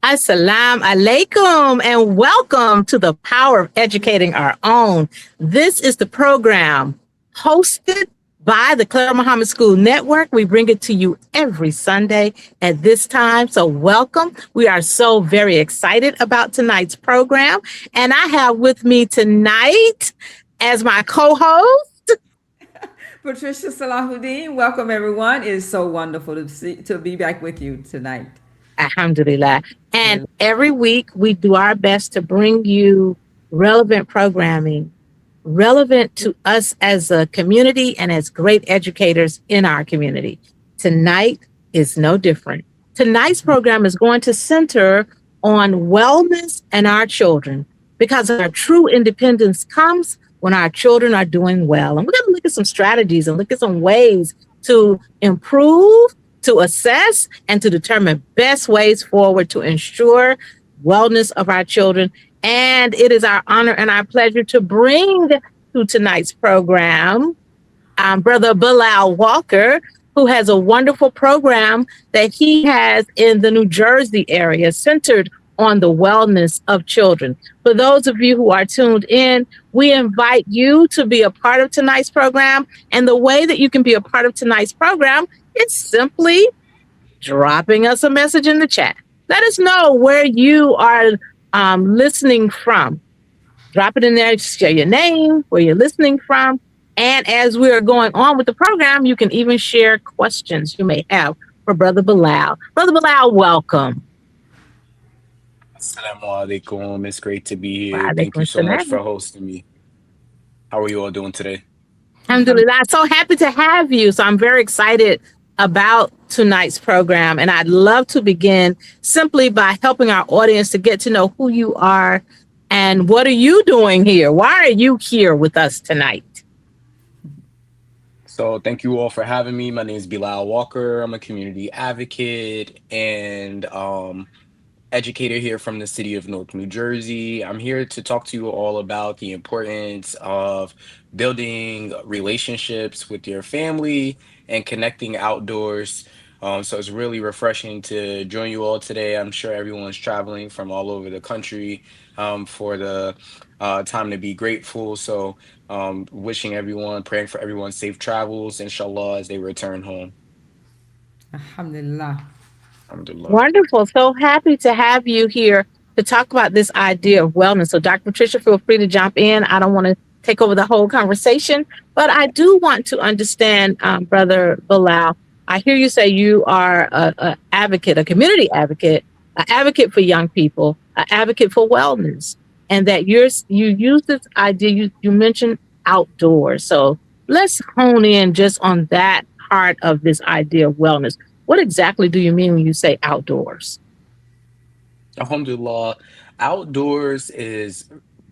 Assalamu alaikum and welcome to the Power of Educating Our Own. This is the program hosted by the Clara Mohammed School Network. We bring it to you every Sunday at this time. So welcome. We are so very excited about tonight's program. And I have with me tonight as my co-host, Patricia Salahuddin, welcome everyone. It is so wonderful to be back with you tonight. Alhamdulillah. And every week we do our best to bring you relevant programming, relevant to us as a community and as great educators in our community. Tonight is no different. Tonight's program is going to center on wellness and our children because our true independence comes when our children are doing well. And we're going to look at some strategies and look at some ways to improve, to assess, and to determine best ways forward to ensure wellness of our children. And it is our honor and our pleasure to bring to tonight's program Brother Bilal Walker, who has a wonderful program that he has in the New Jersey area centered on the wellness of children. For those of you who are tuned in, we invite you to be a part of tonight's program. And the way that you can be a part of tonight's program is simply dropping us a message in the chat. Let us know where you are listening from. Drop it in there, share your name, where you're listening from. And as we are going on with the program, you can even share questions you may have for Brother Bilal. Brother Bilal, welcome. Assalamu alaikum. It's great to be here. Thank Walaikum you so much for salam. hosting me. How are you all doing today? Alhamdulillah. So happy to have you. So I'm very excited about tonight's program. And I'd love to begin simply by helping our audience to get to know who you are and what are you doing here? Why are you here with us tonight? So thank you all for having me. My name is Bilal Walker. I'm a community advocate and educator here from the city of Newark, New Jersey. I'm here to talk to you all about the importance of building relationships with your family and connecting outdoors. So it's really refreshing to join you all today. I'm sure everyone's traveling from all over the country for the time to be grateful. So wishing everyone, praying for everyone safe travels, inshallah, as they return home. Alhamdulillah. Alhamdulillah. Wonderful. So happy to have you here to talk about this idea of wellness. So, Dr. Patricia, feel free to jump in. I don't want to take over the whole conversation, but I do want to understand, Brother Bilal. I hear you say you are a advocate, a community advocate, an advocate for young people, an advocate for wellness, and that you use this idea. You mentioned outdoors. So let's hone in just on that part of this idea of wellness. What exactly do you mean when you say outdoors? Alhamdulillah, outdoors is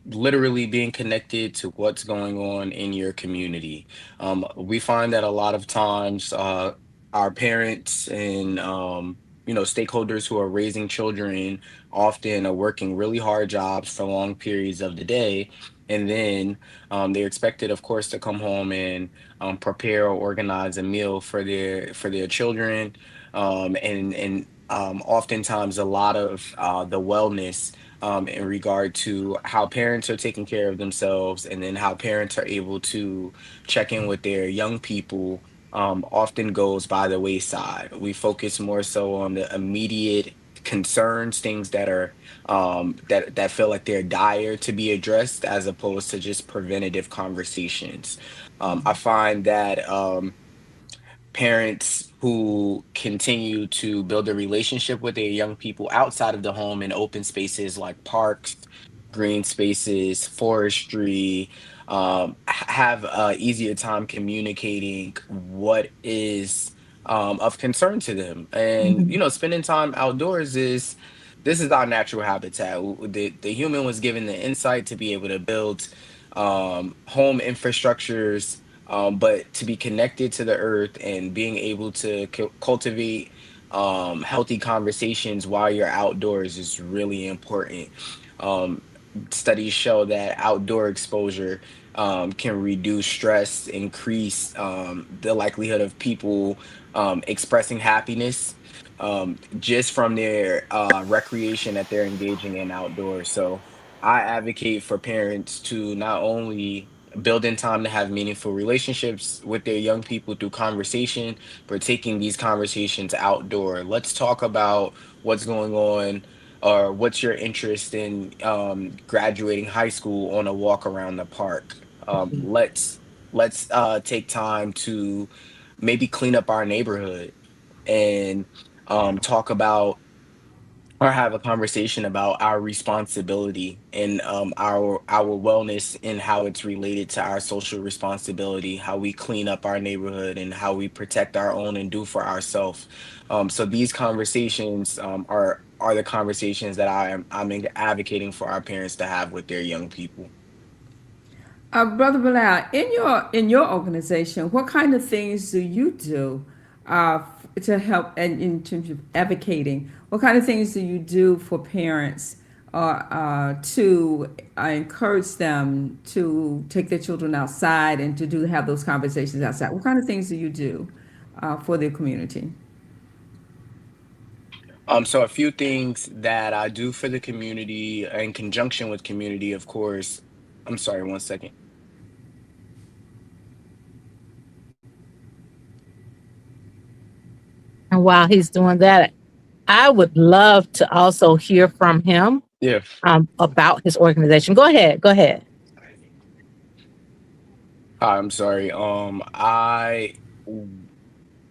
literally being connected to what's going on in your community. We find that a lot of times our parents and stakeholders who are raising children often are working really hard jobs for long periods of the day. And then they're expected, of course, to come home and prepare or organize a meal for their children, and oftentimes a lot of the wellness in regard to how parents are taking care of themselves and then how parents are able to check in with their young people often goes by the wayside. We focus more so on the immediate concerns, things that are that feel like they're dire to be addressed, as opposed to just preventative conversations. I find that parents who continue to build a relationship with their young people outside of the home in open spaces like parks, green spaces, forestry, have a easier time communicating what is of concern to them. And Mhm. spending time outdoors is this is our natural habitat. The human was given the insight to be able to build home infrastructures, but to be connected to the earth and being able to cultivate healthy conversations while you're outdoors is really important. Um, Studies show that outdoor exposure can reduce stress, increase the likelihood of people expressing happiness just from their recreation that they're engaging in outdoors. So I advocate for parents to not only build in time to have meaningful relationships with their young people through conversation, but taking these conversations outdoor. Let's talk about what's going on or what's your interest in graduating high school on a walk around the park. Let's take time to maybe clean up our neighborhood and talk about or have a conversation about our responsibility and our wellness and how it's related to our social responsibility, how we clean up our neighborhood and how we protect our own and do for ourselves. So these conversations are the conversations that I'm advocating for our parents to have with their young people. Brother Bilal, in your organization, what kind of things do you do to help and in terms of advocating? What kind of things do you do for parents to encourage them to take their children outside and to do have those conversations outside? What kind of things do you do for the community? So a few things that I do for the community in conjunction with community, of course. I'm sorry, one second. And while he's doing that, I would love to also hear from him Yeah. about his organization. Go ahead. Go ahead. Hi, I'm sorry.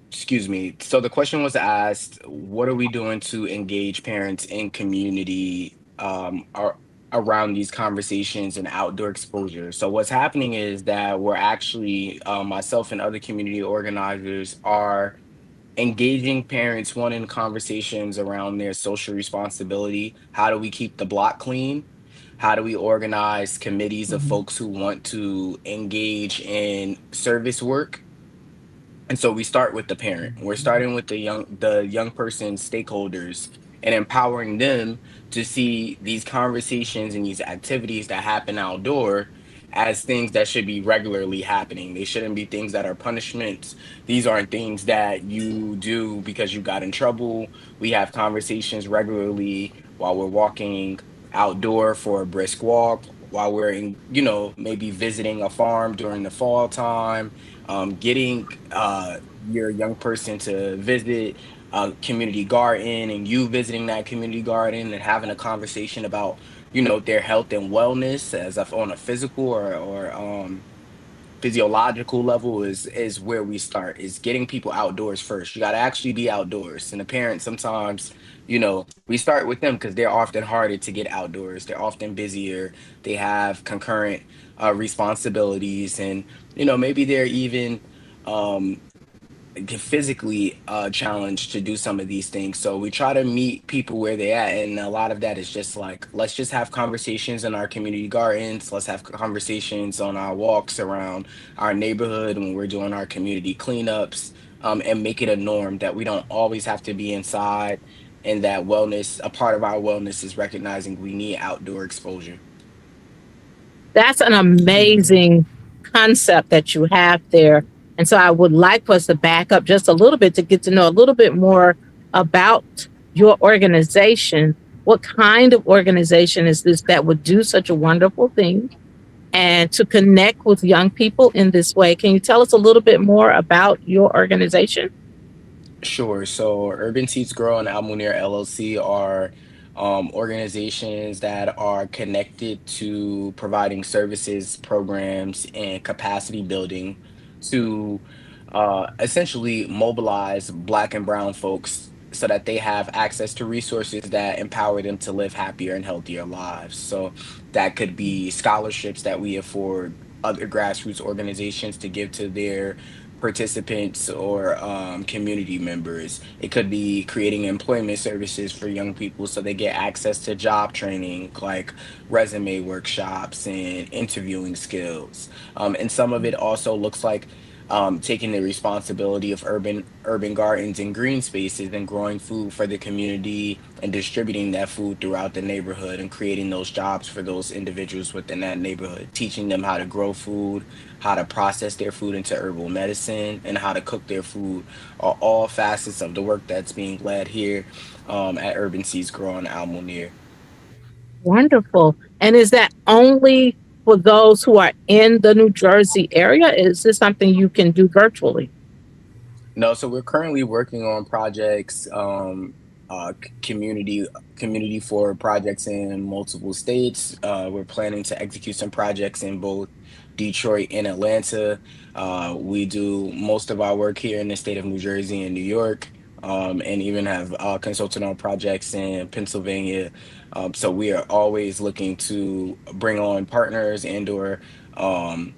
Excuse me. So the question was asked, what are we doing to engage parents in community around these conversations and outdoor exposure? So what's happening is that we're actually, myself and other community organizers are engaging parents, one, in conversations around their social responsibility. How do we keep the block clean? How do we organize committees of Mhm. folks who want to engage in service work? And so we start with the parent. We're starting with the young person's stakeholders and empowering them to see these conversations and these activities that happen outdoor as things that should be regularly happening. They shouldn't be things that are punishments. These aren't things that you do because you got in trouble. We have conversations regularly while we're walking outdoor for a brisk walk, while we're maybe visiting a farm during the fall time, getting your young person to visit a community garden and you visiting that community garden and having a conversation about their health and wellness as if on a physical or physiological level is where we start, is getting people outdoors first. You got to actually be outdoors, and the parents sometimes we start with them because they're often harder to get outdoors. They're often busier. They have concurrent responsibilities, and maybe they're even um physically challenged to do some of these things. So we try to meet people where they're at, and a lot of that is just like, let's just have conversations in our community gardens. Let's have conversations on our walks around our neighborhood when we're doing our community cleanups, and make it a norm that we don't always have to be inside, and that wellness, a part of our wellness is recognizing we need outdoor exposure. That's an amazing concept that you have there. And so I would like for us to back up just a little bit to get to know a little bit more about your organization. What kind of organization is this that would do such a wonderful thing and to connect with young people in this way? Can you tell us a little bit more about your organization? Sure. So Urban Seeds Grow and Almunir LLC are organizations that are connected to providing services, programs, and capacity building to essentially mobilize Black and Brown folks so that they have access to resources that empower them to live happier and healthier lives. So that could be scholarships that we afford other grassroots organizations to give to their participants or community members. It could be creating employment services for young people so they get access to job training, like resume workshops and interviewing skills. And some of it also looks like taking the responsibility of urban gardens and green spaces and growing food for the community and distributing that food throughout the neighborhood and creating those jobs for those individuals within that neighborhood, teaching them how to grow food, how to process their food into herbal medicine, and how to cook their food are all facets of the work that's being led here at Urban Seeds Grow in Almonier. Wonderful. And is that only for those who are in the New Jersey area? Is this something you can do virtually? No, so we're currently working on projects, community for projects in multiple states. We're planning to execute some projects in both Detroit and Atlanta. We do most of our work here in the state of New Jersey and New York, and even have consulted on projects in Pennsylvania. So we are always looking to bring on partners and/or um,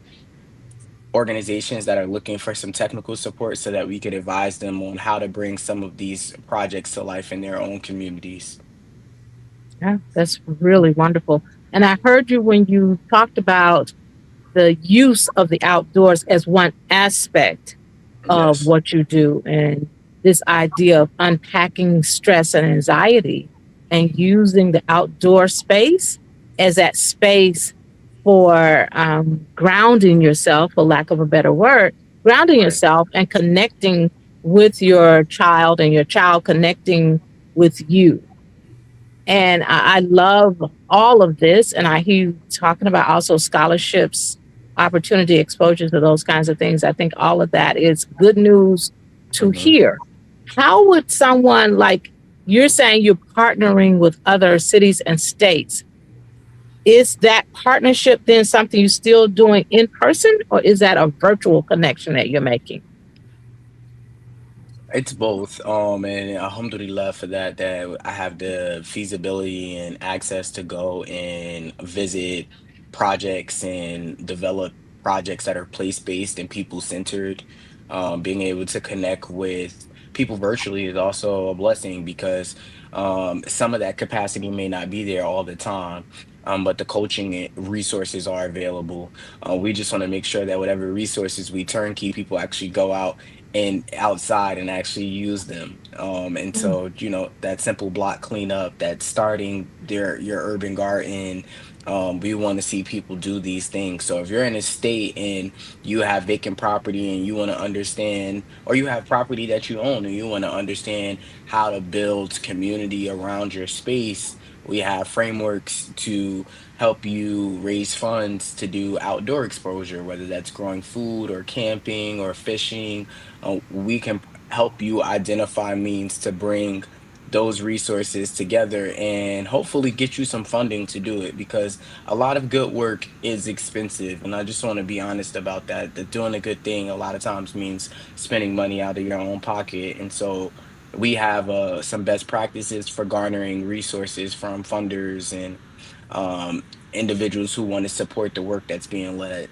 organizations that are looking for some technical support so that we could advise them on how to bring some of these projects to life in their own communities. Yeah, that's really wonderful. And I heard you when you talked about the use of the outdoors as one aspect of Yes. what you do, and this idea of unpacking stress and anxiety and using the outdoor space as that space for grounding yourself, for lack of a better word, grounding Right. yourself and connecting with your child and your child connecting with you. And I love all of this. And I hear you talking about also scholarships, opportunity exposure to those kinds of things. I think all of that is good news to Hmm. hear. How would someone like you're saying you're partnering with other cities and states? Is that partnership then something you're still doing in person, or is that a virtual connection that you're making? It's both. And alhamdulillah for that, that I have the feasibility and access to go and visit projects and develop projects that are place-based and people-centered. Being able to connect with people virtually is also a blessing because some of that capacity may not be there all the time. But the coaching resources are available. We just want to make sure that whatever resources we turnkey, people actually go out and outside and actually use them. And Mm, so, that simple block cleanup, that starting your urban garden, we want to see people do these things. So if you're in a state and you have vacant property and you want to understand, or you have property that you own and you want to understand how to build community around your space, we have frameworks to help you raise funds to do outdoor exposure, whether that's growing food or camping or fishing. We can help you identify means to bring those resources together and hopefully get you some funding to do it, because a lot of good work is expensive, and I just want to be honest about that doing a good thing a lot of times means spending money out of your own pocket. And so we have some best practices for garnering resources from funders and um, individuals who want to support the work that's being led.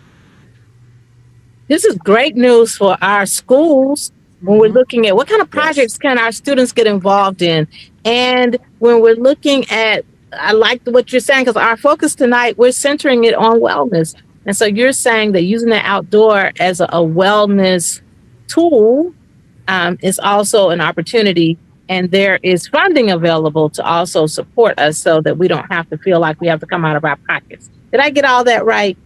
This is great news for our schools when we're looking at what kind of Yes. projects can our students get involved in. And when we're looking at, I like what you're saying because our focus tonight, we're centering it on wellness. And so you're saying that using the outdoor as a wellness tool is also an opportunity. And there is funding available to also support us so that we don't have to feel like we have to come out of our pockets. Did I get all that right?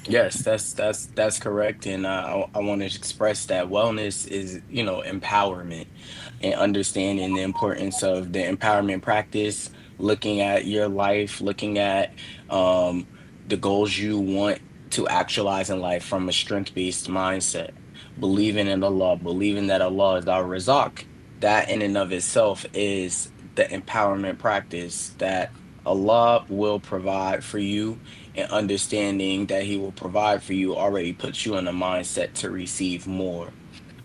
Yes, that's correct, and I want to express that wellness is, empowerment, and understanding the importance of the empowerment practice, looking at your life, looking at um, the goals you want to actualize in life from a strength-based mindset, believing in Allah, believing that Allah is our Razak. That in and of itself is the empowerment practice that Allah will provide for you, and understanding that he will provide for you already puts you in a mindset to receive more.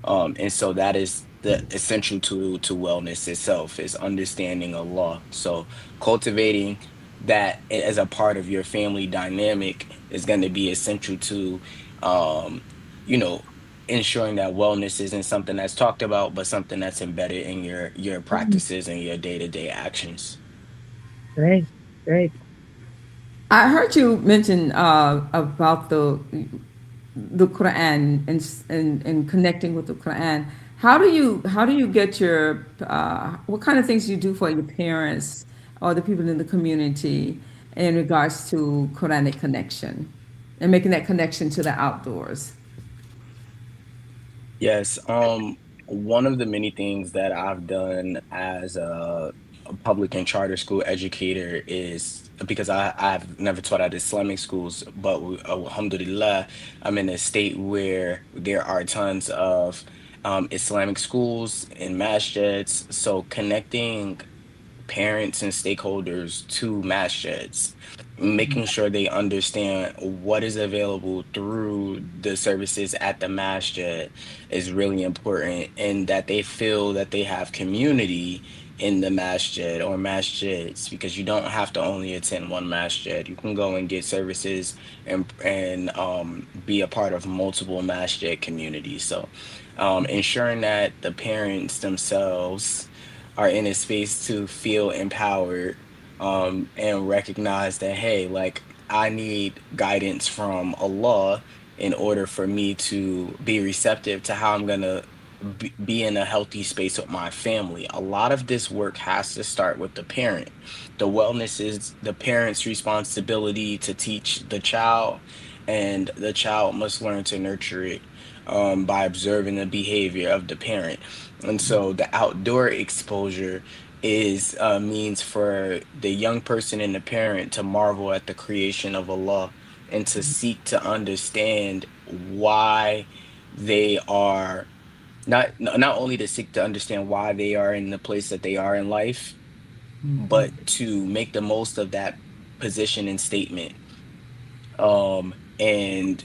And so that is the essential to wellness itself, is understanding Allah. So cultivating that as a part of your family dynamic is going to be essential to um you know ensuring that wellness isn't something that's talked about, but something that's embedded in your Mm, practices and your day-to-day actions. great, great. I heard you mention about the Quran and connecting with the Quran. How do you get your what kind of things do you do for your parents or the people in the community in regards to Quranic connection and making that connection to the outdoors? Yes, one of the many things that I've done as a public and charter school educator is because I've never taught at Islamic schools, but alhamdulillah, I'm in a state where there are tons of Islamic schools and masjids. So connecting parents and stakeholders to masjids, making sure they understand what is available through the services at the masjid is really important, and that they feel that they have community in the masjid or masjids, because you don't have to only attend one masjid. You can go and get services and be a part of multiple masjid communities. So ensuring that the parents themselves are in a space to feel empowered, and recognize that, hey, like, I need guidance from Allah in order for me to be receptive to how I'm going to be in a healthy space with my family. A lot of this work has to start with the parent. The wellness is the parent's responsibility to teach the child, and the child must learn to nurture it by observing the behavior of the parent. And so the outdoor exposure is a means for the young person and the parent to marvel at the creation of Allah, and to seek to understand why they are not only to seek to understand why they are in the place that they are in life, but to make the most of that position and statement, and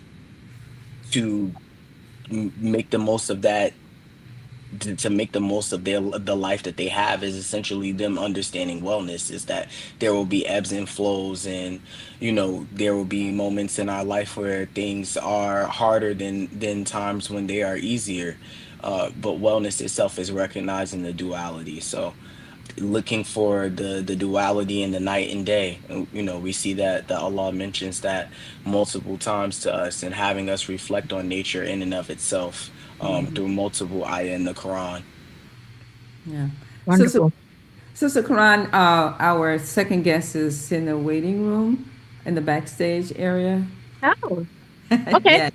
to make the most of that, to make the most of the life that they have, is essentially them understanding wellness is that there will be ebbs and flows, and there will be moments in our life where things are harder than times when they are easier, but wellness itself is recognizing the duality. So looking for the duality in the night and day. And, we see that the Allah mentions that multiple times to us, and having us reflect on nature in and of itself, through multiple ayah in the Quran. Yeah. Sister Wonderful. Sister Quran, our second guest is in the waiting room in the backstage area. Oh, okay. Yes.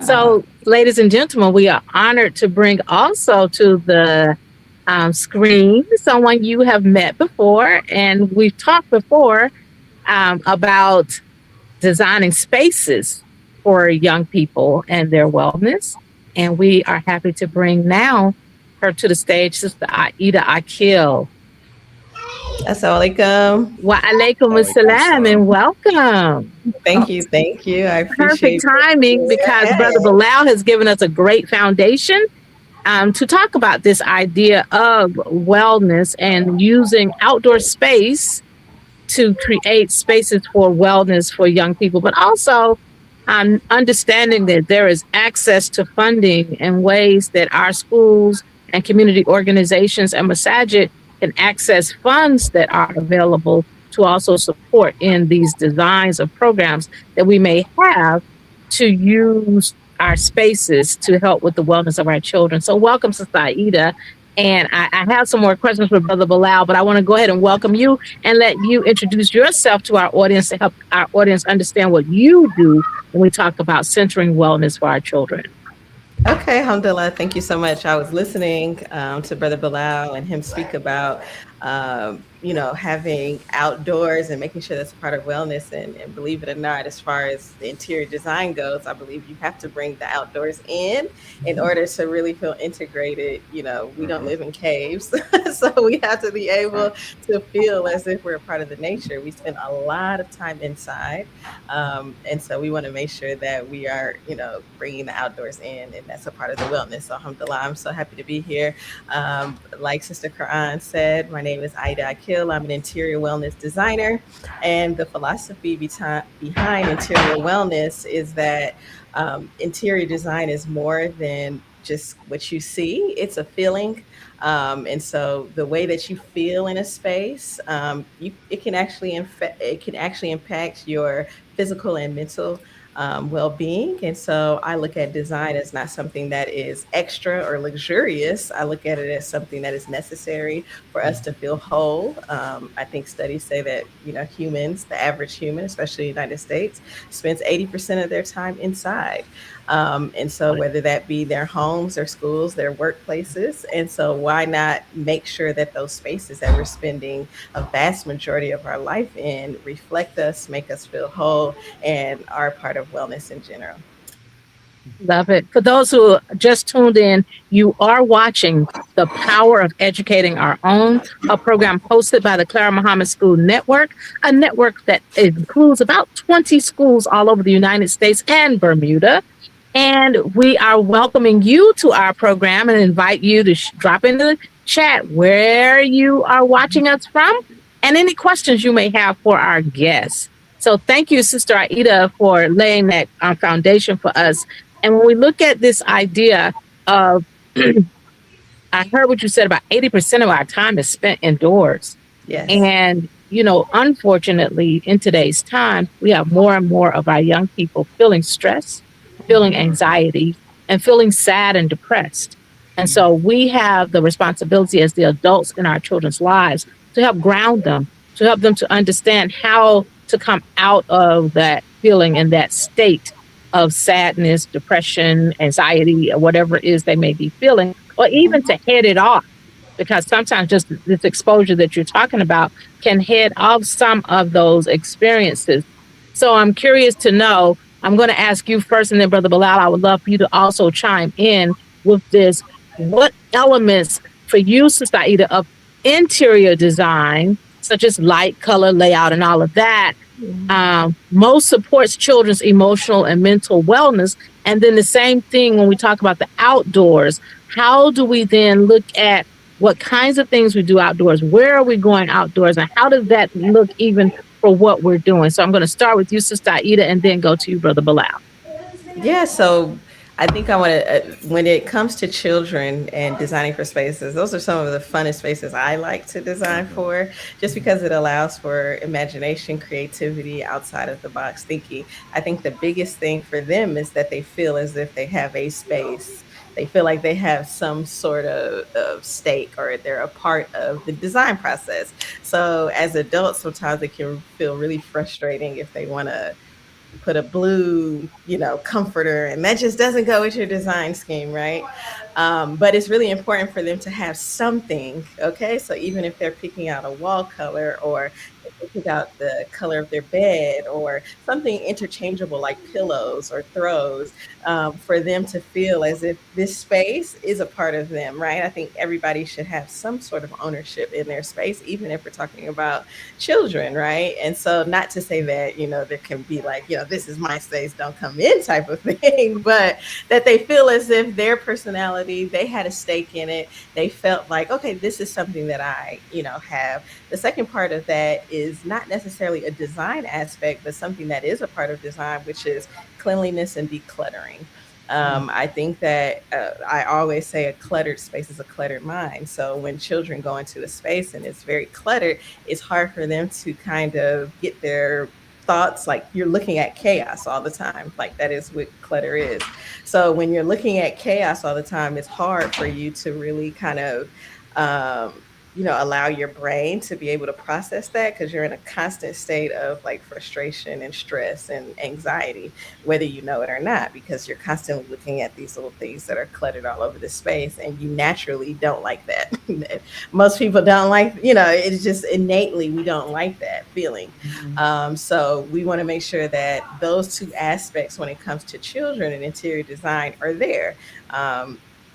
So, ladies and gentlemen, we are honored to bring also to the screen someone you have met before, and we've talked before about designing spaces for young people and their wellness. And we are happy to bring now her to the stage, Sister Aida Akil. Assalamualaikum. Wa alaikum Alaikum assalam and salam. welcome. Thank you. Thank you. I Perfect appreciate timing it. because Brother Yes. Bilal has given us a great foundation to talk about this idea of wellness and using outdoor space to create spaces for wellness for young people, but also understanding that there is access to funding in ways that our schools and community organizations and masajid can access funds that are available to also support in these designs of programs that we may have to use our spaces to help with the wellness of our children. So welcome, Sister Aida. And I have some more questions for Brother Bilal, but I want to go ahead and welcome you and let you introduce yourself to our audience to help our audience understand what you do when we talk about centering wellness for our children. Okay, alhamdulillah. Thank you so much. I was listening to Brother Bilal and him speak about, having outdoors and making sure that's a part of wellness. And believe it or not, as far as the interior design goes, I believe you have to bring the outdoors in order to really feel integrated. We don't Mhm. live in caves, so we have to be able to feel as if we're a part of the nature. We spend a lot of time inside. And so we want to make sure that we are, bringing the outdoors in, and that's a part of the wellness. So, alhamdulillah, I'm so happy to be here. Like Sister Quran said, my name is Aida Akil. I'm an interior wellness designer. And the philosophy behind interior wellness is that interior design is more than just what you see, it's a feeling. And so the way that you feel in a space, it can actually impact your physical and mental well-being. And so I look at design as not something that is extra or luxurious. I look at it as something that is necessary for us to feel whole. I think studies say that, humans, the average human, especially in the United States, spends 80% of their time inside. And so, whether that be their homes, their schools, their workplaces. And so, why not make sure that those spaces that we're spending a vast majority of our life in reflect us, make us feel whole, and are part of wellness in general? Love it. For those who just tuned in, you are watching The Power of Educating Our Own, a program hosted by the Clara Mohammed School Network, a network that includes about 20 schools all over the United States and Bermuda. And we are welcoming you to our program and invite you to drop into the chat where you are watching us from and any questions you may have for our guests. So thank you, Sister Aida, for laying that foundation for us. And when we look at this idea of, I heard what you said about 80% of our time is spent indoors. Yes. And, unfortunately, in today's time, we have more and more of our young people feeling stress, feeling anxiety, and feeling sad and depressed. And so we have the responsibility as the adults in our children's lives to help ground them, to help them to understand how to come out of that feeling and that state of sadness, depression, anxiety, or whatever it is they may be feeling, or even to head it off. Because sometimes just this exposure that you're talking about can head off some of those experiences. So I'm curious to know, I'm going to ask you first, and then Brother Bilal, I would love for you to also chime in with this. What elements for you, Sister Aida, of interior design, such as light, color, layout, and all of that, most supports children's emotional and mental wellness? And then the same thing when we talk about the outdoors, how do we then look at what kinds of things we do outdoors? Where are we going outdoors? And how does that look even for what we're doing? So I'm going to start with you, Sister Aida, and then go to you, Brother Bilal. Yeah, so I think I want to, when it comes to children and designing for spaces, those are some of the funnest spaces I like to design for, just because it allows for imagination, creativity, outside of the box thinking. I think the biggest thing for them is that they feel as if they have a space. They feel like they have some sort of stake, or they're a part of the design process. So as adults, sometimes it can feel really frustrating if they want to put a blue, comforter, and that just doesn't go with your design scheme, right? But it's really important for them to have something. Okay, so even if they're picking out a wall color, or they pick out the color of their bed, or something interchangeable like pillows or throws, for them to feel as if this space is a part of them, right? I think everybody should have some sort of ownership in their space, even if we're talking about children, right? And so, not to say that, there can be like, this is my space, don't come in type of thing, but that they feel as if their personality, they had a stake in it. They felt like, okay, this is something that I, have. The second part of that is not necessarily a design aspect, but something that is a part of design, which is cleanliness and decluttering. I think that I always say a cluttered space is a cluttered mind. So when children go into a space and it's very cluttered, it's hard for them to kind of get their thoughts, like you're looking at chaos all the time. Like that is what clutter is. So when you're looking at chaos all the time, it's hard for you to really kind of allow your brain to be able to process that, because you're in a constant state of like frustration and stress and anxiety, whether you know it or not, because you're constantly looking at these little things that are cluttered all over the space, and you naturally don't like that. Most people don't like, it's just innately, we don't like that feeling. So we want to make sure that those two aspects when it comes to children and interior design are there.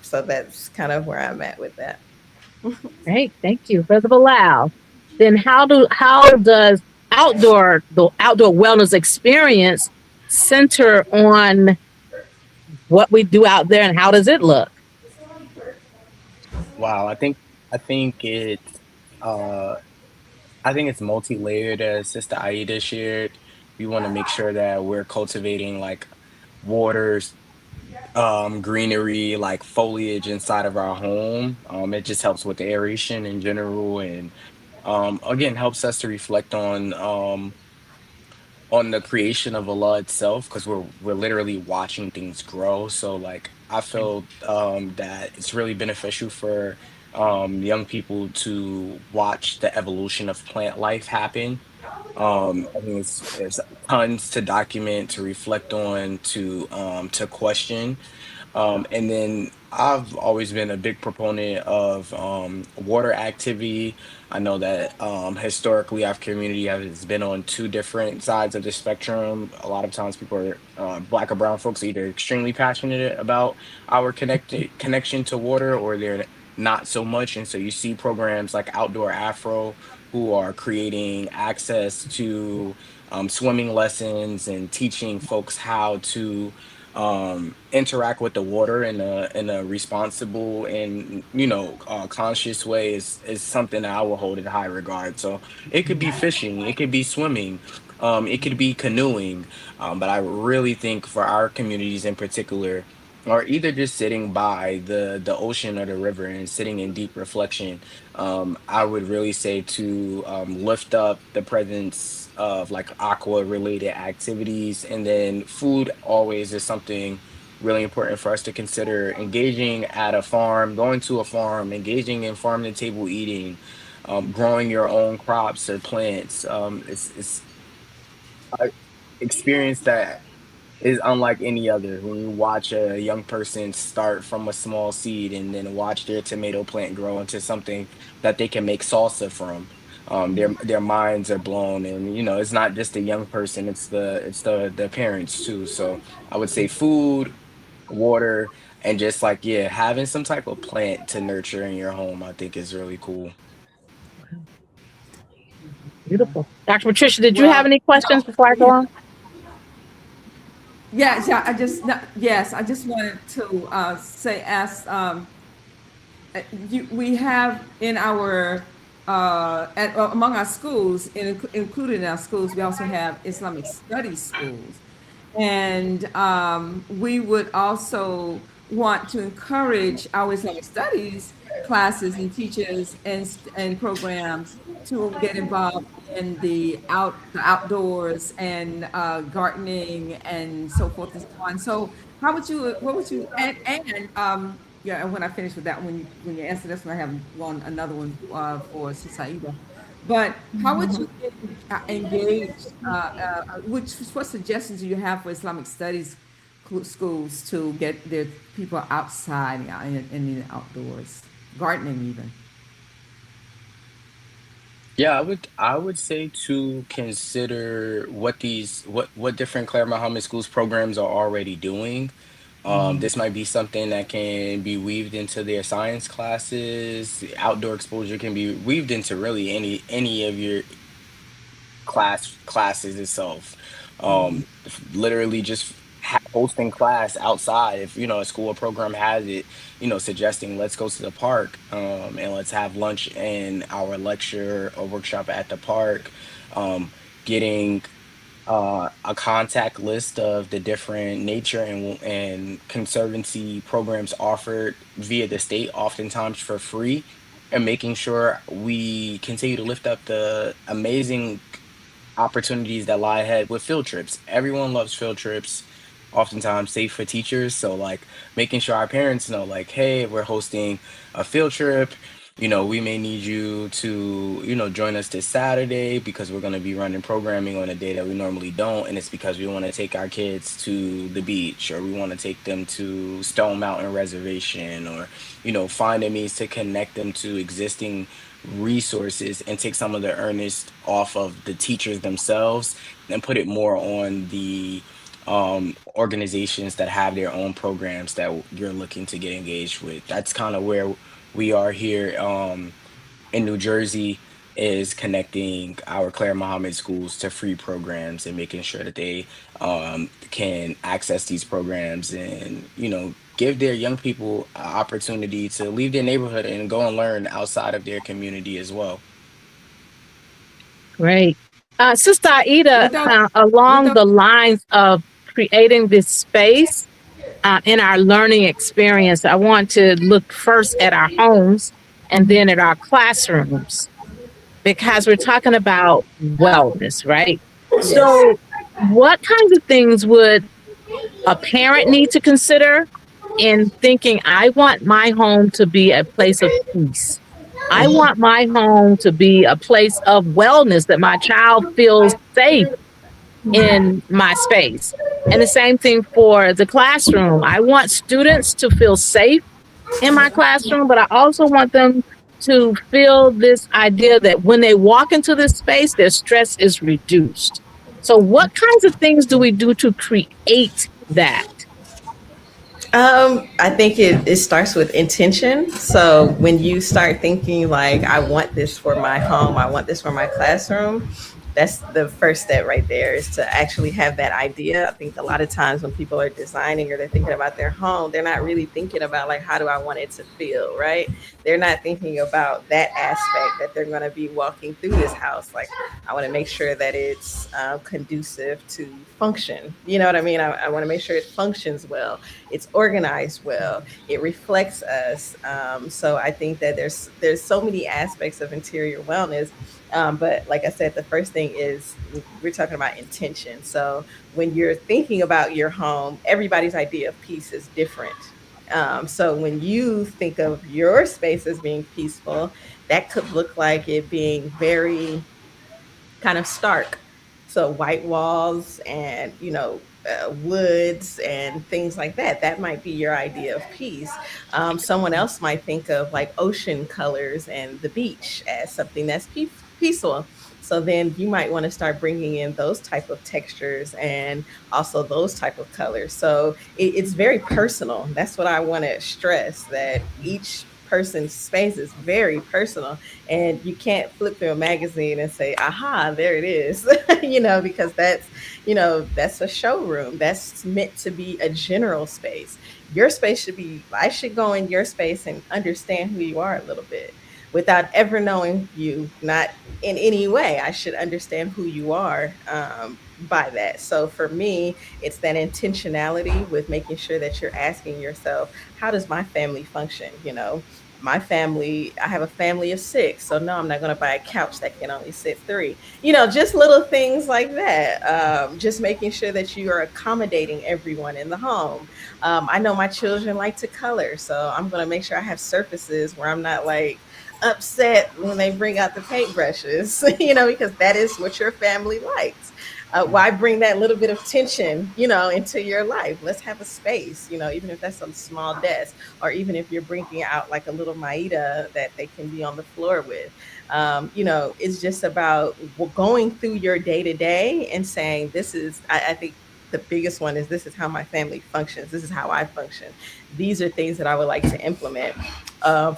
So that's kind of where I'm at with that. Great, thank you, Brother Bilal. Then how does the outdoor wellness experience center on what we do out there, and how does it look? Wow, I think uh I think it's multi-layered, as Sister Aida shared. We want to make sure that we're cultivating like waters, greenery, like foliage inside of our home. It just helps with the aeration in general, and again helps us to reflect on on the creation of Allah itself, because we're literally watching things grow. So like I feel that it's really beneficial for young people to watch the evolution of plant life happen. I think it's tons to document, to reflect on, to question. And then I've always been a big proponent of water activity. I know that historically our community has been on two different sides of the spectrum. A lot of times people are black or brown folks are either extremely passionate about our connection to water, or they're not so much. And so you see programs like Outdoor Afro who are creating access to swimming lessons and teaching folks how to interact with the water in a responsible and conscious way is something that I will hold in high regard. So it could be fishing, it could be swimming, it could be canoeing, but I really think for our communities in particular, or either just sitting by the ocean or the river and sitting in deep reflection, I would really say to lift up the presence of like aqua related activities. And then food always is something really important for us to consider. Engaging at a farm, going to a farm, engaging in farm to table eating, growing your own crops or plants. It's an experience that is unlike any other. When you watch a young person start from a small seed and then watch their tomato plant grow into something that they can make salsa from, their minds are blown. And it's not just the young person; it's the parents too. So I would say food, water, and just like yeah, having some type of plant to nurture in your home, I think is really cool. Beautiful. Dr. Patricia, did you have Well, any questions before I go on? yes, yeah, yes, I just wanted to say, ask, we have in our among our schools, included in our schools, we also have Islamic studies schools, and we would also want to encourage our Islamic studies classes and teachers and programs to get involved in the outdoors and gardening and so forth and so on. So what would you, and yeah, and when I finish with that, when you answer this one, I have another one for Saida. But how would you engage? What suggestions do you have for Islamic studies schools to get their people outside in the outdoors, gardening even? Yeah, I would say to consider what different Clara Mohammed schools programs are already doing. This might be something that can be weaved into their science classes. Outdoor exposure can be weaved into really any of your classes itself. Literally just hosting class outside. If a school or program has it, suggesting let's go to the park, and let's have lunch and our lecture or workshop at the park. Getting a contact list of the different nature and conservancy programs offered via the state, oftentimes for free, and making sure we continue to lift up the amazing opportunities that lie ahead with field trips. Everyone loves field trips, oftentimes safe for teachers. So like making sure our parents know like, hey, we're hosting a field trip. We may need you to, join us this Saturday because we're going to be running programming on a day that we normally don't. And it's because we want to take our kids to the beach, or we want to take them to Stone Mountain Reservation, or, find a means to connect them to existing resources and take some of the earnest off of the teachers themselves and put it more on the organizations that have their own programs that you're looking to get engaged with. That's kind of where we are here in New Jersey, is connecting our Claire Mohammed schools to free programs and making sure that they can access these programs and, give their young people an opportunity to leave their neighborhood and go and learn outside of their community as well. Great. Sister Aida, Without along without the lines of creating this space in our learning experience, I want to look first at our homes and then at our classrooms, because we're talking about wellness, right? yes. So what kinds of things would a parent need to consider in thinking, I want my home to be a place of peace? I want my home to be a place of wellness, that my child feels safe in my space. And the same thing for the classroom. I want students to feel safe in my classroom, but I also want them to feel this idea that when they walk into this space, their stress is reduced. So, what kinds of things do we do to create that? I think it starts with intention. So when you start thinking like, I want this for my home, I want this for my classroom, that's the first step right there, is to actually have that idea. I think a lot of times when people are designing or they're thinking about their home, they're not really thinking about like, how do I want it to feel, right? They're not thinking about that aspect, that they're going to be walking through this house. Like, I want to make sure that it's conducive to function. You know what I mean? I want to make sure it functions well, it's organized well, it reflects us. So I think that there's so many aspects of interior wellness. But like I said, the first thing is we're talking about intention. So when you're thinking about your home, everybody's idea of peace is different. So when you think of your space as being peaceful, that could look like it being very kind of stark. So white walls and, woods and things like that. That might be your idea of peace. Someone else might think of like ocean colors and the beach as something that's peaceful. So then you might want to start bringing in those type of textures and also those type of colors. So it's very personal. That's what I want to stress, that each person's space is very personal, and you can't flip through a magazine and say, aha, there it is. Because that's a showroom. That's meant to be a general space. Your space should be, I should go in your space and understand who you are a little bit without ever knowing you, not in any way. I should understand who you are, by that. So for me, it's that intentionality with making sure that you're asking yourself, how does my family function? My family, I have a family of six. So no, I'm not going to buy a couch that can only sit three. Just little things like that. Just making sure that you are accommodating everyone in the home. I know my children like to color. So I'm going to make sure I have surfaces where I'm not like upset when they bring out the paintbrushes, because that is what your family likes. Why bring that little bit of tension, into your life? Let's have a space, even if that's a small desk, or even if you're bringing out like a little maida that they can be on the floor with. It's just about going through your day to day and saying, I think the biggest one is, this is how my family functions. This is how I function. These are things that I would like to implement.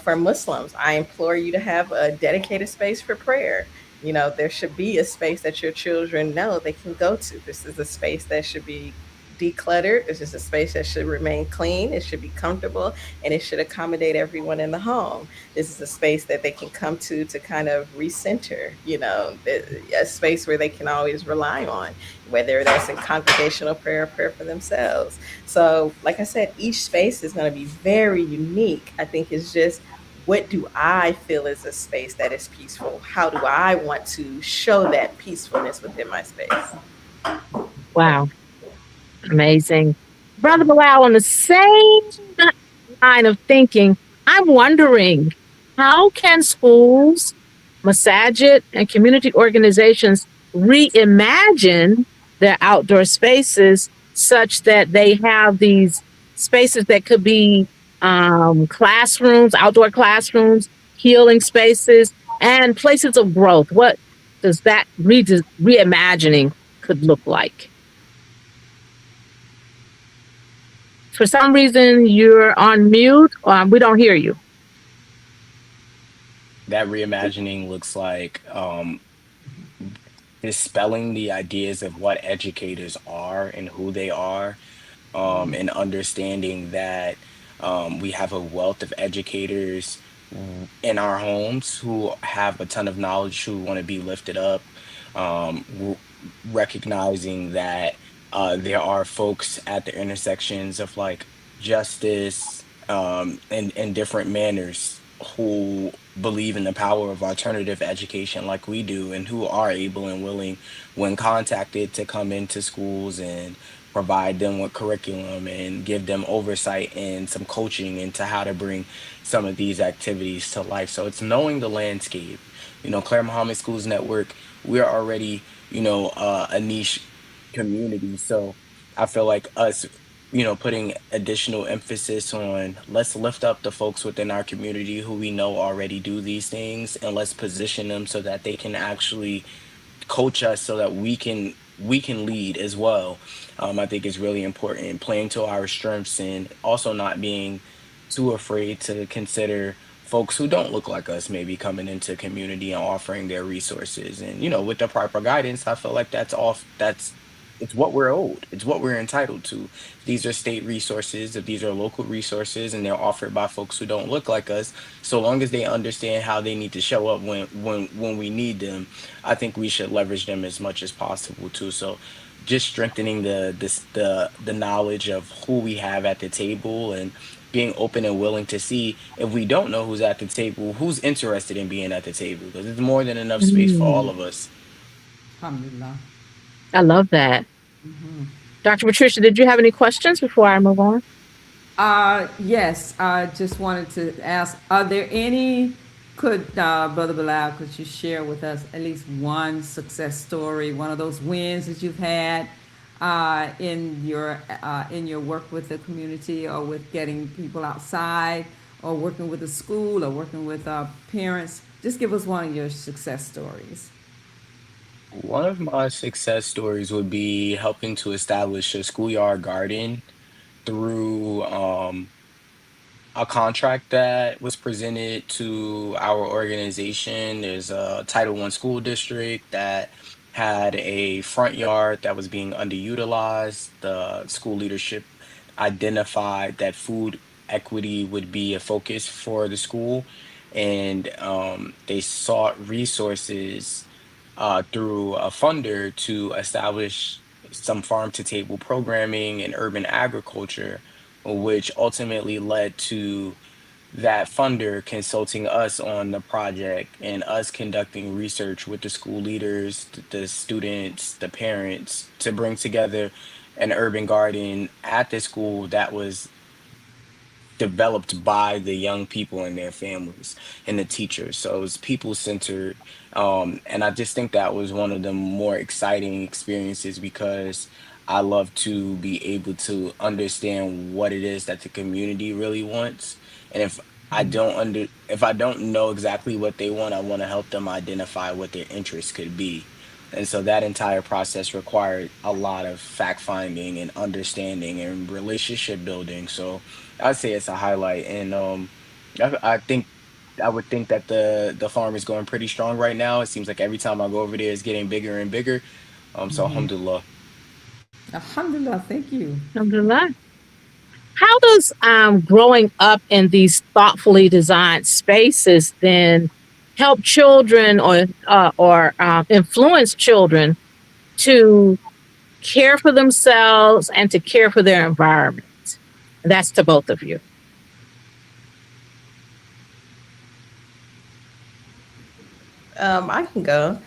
For Muslims, I implore you to have a dedicated space for prayer. There should be a space that your children know they can go to. This is a space that should be decluttered. This is a space that should remain clean. It should be comfortable, and it should accommodate everyone in the home. This is a space that they can come to kind of recenter, a space where they can always rely on, whether that's in congregational prayer or prayer for themselves. So, like I said, each space is going to be very unique. I think it's just, what do I feel is a space that is peaceful? How do I want to show that peacefulness within my space? Wow, amazing. Brother Bilal, on the same line of thinking, I'm wondering, how can schools, masajid, and community organizations reimagine their outdoor spaces such that they have these spaces that could be classrooms, outdoor classrooms, healing spaces, and places of growth? What does that reimagining could look like? For some reason, you're on mute. We don't hear you. That reimagining looks like dispelling the ideas of what educators are and who they are, and understanding that we have a wealth of educators in our homes who have a ton of knowledge, who want to be lifted up, recognizing that there are folks at the intersections of like justice, and different manners. who believe in the power of alternative education like we do, and who are able and willing, when contacted, to come into schools and provide them with curriculum and give them oversight and some coaching into how to bring some of these activities to life. So it's knowing the landscape. Clara Mohammed Schools Network, we're already, a niche community. So I feel like us, putting additional emphasis on, let's lift up the folks within our community who we know already do these things, and let's position them so that they can actually coach us so that we can lead as well. I think it's really important, playing to our strengths and also not being too afraid to consider folks who don't look like us maybe coming into community and offering their resources. And with the proper guidance, I feel like that's it's what we're owed. It's what we're entitled to. If these are state resources, if these are local resources, and they're offered by folks who don't look like us, so long as they understand how they need to show up when we need them, I think we should leverage them as much as possible too. So just strengthening the knowledge of who we have at the table, and being open and willing to see, if we don't know who's at the table, who's interested in being at the table, because there's more than enough space for all Mm, of us. Alhamdulillah. I love that. Dr. Patricia, did you have any questions before I move on? Yes, I just wanted to ask, are there any, Brother Bilal, could you share with us at least one success story, one of those wins that you've had in your work with the community, or with getting people outside, or working with a school, or working with parents? Just give us one of your success stories. One of my success stories would be helping to establish a schoolyard garden through a contract that was presented to our organization. There's a Title One school district that had a front yard that was being underutilized. The school leadership identified that food equity would be a focus for the school, and they sought resources through a funder to establish some farm to table programming and urban agriculture, which ultimately led to that funder consulting us on the project and us conducting research with the school leaders, the students, the parents, to bring together an urban garden at the school that was developed by the young people and their families and the teachers. So it was people centered. And I just think that was one of the more exciting experiences, because I love to be able to understand what it is that the community really wants. And if I don't know exactly what they want, I want to help them identify what their interests could be. And so that entire process required a lot of fact finding and understanding and relationship building. So I'd say it's a highlight, and I think I would think that the farm is going pretty strong right now. It seems like every time I go over there, it's getting bigger and bigger. So alhamdulillah. Alhamdulillah, thank you. Alhamdulillah. How does growing up in these thoughtfully designed spaces then help children, or influence children to care for themselves and to care for their environment? That's to both of you. I can go.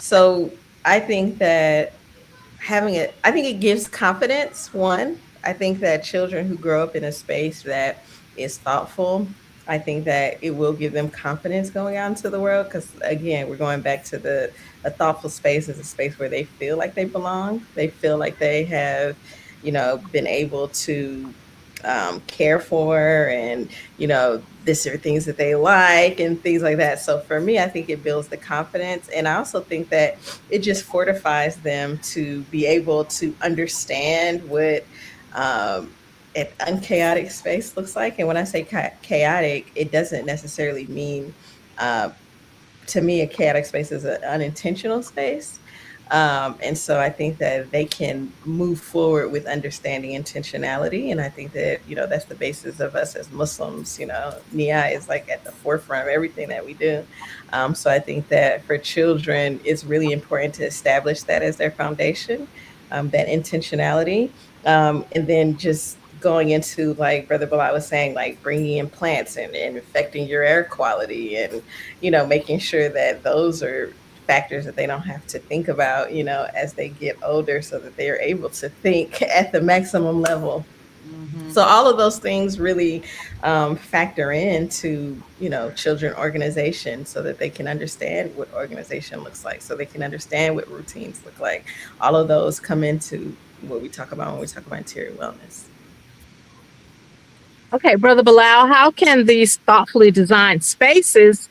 So I think that I think it gives confidence. One, I think that children who grow up in a space that is thoughtful, I think that it will give them confidence going out into the world. Because again, we're going back to the a thoughtful space is a space where they feel like they belong. They feel like they have, been able to care for, and this are things that they like and things like that. So for me, I think it builds the confidence, and I also think that it just fortifies them to be able to understand what an unchaotic space looks like. And when I say chaotic, it doesn't necessarily mean uh, to me, a chaotic space is an unintentional space. And so I think that they can move forward with understanding intentionality. And I think that, that's the basis of us as Muslims. Nia is like at the forefront of everything that we do. So I think that for children, it's really important to establish that as their foundation, that intentionality. And then just going into, like Brother Bilal was saying, like bringing in plants and affecting your air quality, and making sure that those are factors that they don't have to think about, as they get older, so that they are able to think at the maximum level. So all of those things really factor into children organization, so that they can understand what organization looks like, so they can understand what routines look like. All of those come into what we talk about when we talk about interior wellness. Okay, Brother Bilal, how can these thoughtfully designed spaces